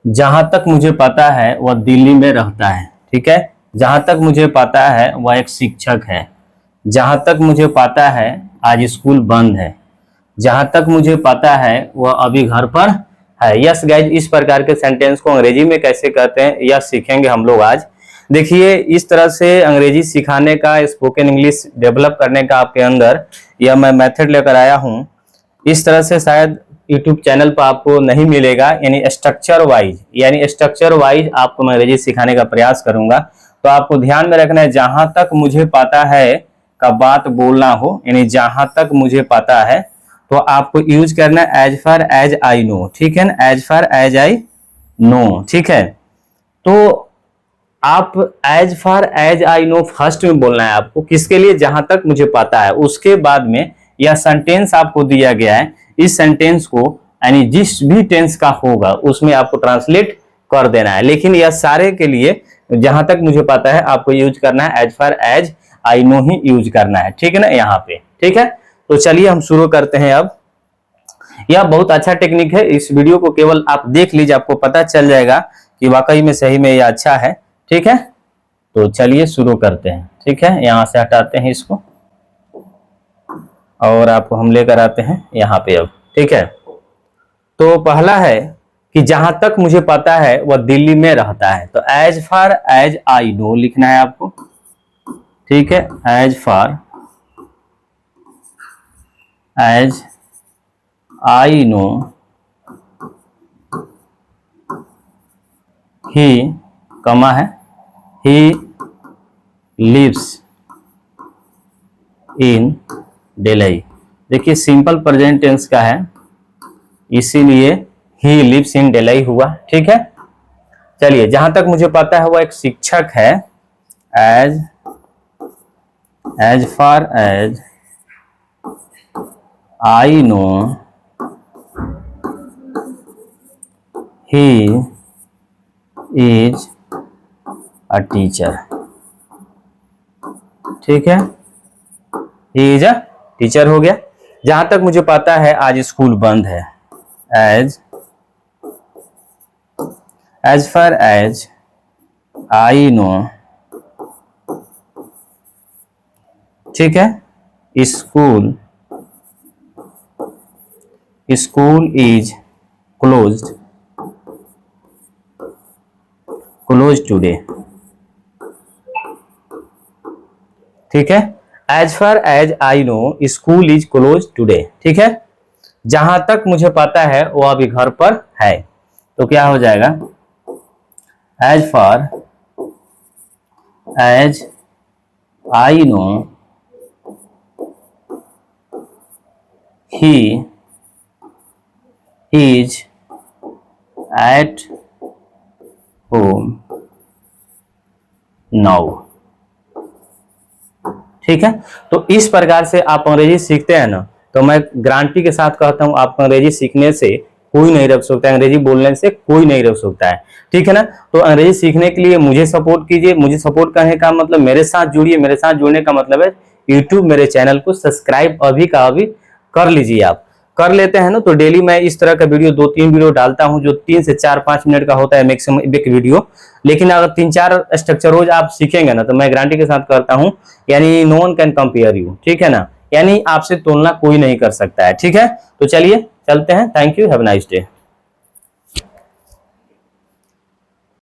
जहां तक मुझे पता है वह दिल्ली में रहता है। ठीक है, जहां तक मुझे पता है वह एक शिक्षक है। जहां तक मुझे पता है आज स्कूल बंद है। जहां तक मुझे पता है वह अभी घर पर है। यस गाइज, इस प्रकार के सेंटेंस को अंग्रेजी में कैसे कहते हैं यह सीखेंगे हम लोग आज। देखिए, इस तरह से अंग्रेजी सिखाने का, स्पोकन इंग्लिश डेवलप करने का आपके अंदर यह मैं मेथड लेकर आया हूं। इस तरह से शायद YouTube चैनल पर आपको नहीं मिलेगा, यानी स्ट्रक्चर वाइज आपको मैं अंग्रेजी सिखाने का प्रयास करूंगा। तो आपको ध्यान में रखना है, जहां तक मुझे पता है का बात बोलना हो, यानी जहां तक मुझे पता है तो आपको यूज करना है as far as I know. ठीक है ना, as far as I know. ठीक है, तो आप as far as I know first में बोलना है आपको, किसके लिए, जहां तक मुझे पता है। उसके बाद में यह सेंटेंस आपको दिया गया है, इस सेंटेंस को यानी जिस भी टेंस का होगा उसमें आपको ट्रांसलेट कर देना है। लेकिन यह सारे के लिए जहां तक मुझे पता है आपको यूज करना है as far as I know ही यूज करना है। ठीक है ना, यहाँ पे। ठीक है, तो चलिए हम शुरू करते हैं। अब यह बहुत अच्छा टेक्निक है, इस वीडियो को केवल आप देख लीजिए, आपको पता चल जाएगा कि वाकई में सही में यह अच्छा है। ठीक है, तो चलिए शुरू करते हैं। ठीक है, यहां से हटाते हैं इसको और आपको हम लेकर आते हैं यहाँ पे अब। ठीक है, तो पहला है कि जहां तक मुझे पता है वह दिल्ली में रहता है। तो as far as I know लिखना है आपको। ठीक है, as far as I know ही कमा है ही लिव्स इन दिल्ली। देखिए सिंपल प्रेजेंट टेंस का है, इसीलिए ही लिव्स इन दिल्ली हुआ। ठीक है, चलिए, जहां तक मुझे पता है वह एक शिक्षक है। As far as I know he is a teacher. ठीक है, ही इज अ टीचर हो गया। जहां तक मुझे पता है आज स्कूल बंद है। As far as I know, ठीक है, स्कूल इज क्लोज्ड टुडे। ठीक है, as far as I know school is close today. ठीक है, जहां तक मुझे पता है वो अभी घर पर है, तो क्या हो जाएगा, as far as I know he is at home now. ठीक है, तो इस प्रकार से आप अंग्रेजी सीखते हैं ना, तो मैं गारंटी के साथ कहता हूं आपको अंग्रेजी सीखने से कोई नहीं रोक सकता है, अंग्रेजी बोलने से कोई नहीं रोक सकता है। ठीक है ना, तो अंग्रेजी सीखने के लिए मुझे सपोर्ट कीजिए। मुझे सपोर्ट करने का मतलब मेरे साथ जुड़िए, मेरे साथ जुड़ने का मतलब है यूट्यूब मेरे चैनल को सब्सक्राइब अभी का अभी कर लीजिए। आप कर लेते हैं ना, तो डेली मैं इस तरह का वीडियो 2-3 वीडियो डालता हूं जो 3 से 4-5 मिनट का होता है मैक्सिमम एक वीडियो। लेकिन अगर 3-4 स्ट्रक्चर रोज आप सीखेंगे ना, तो मैं गारंटी के साथ करता हूं, यानी no one can compare you. ठीक है ना, यानी आपसे तुलना कोई नहीं कर सकता है। ठीक है, तो चलिए चलते हैं। Thank you, have a nice day.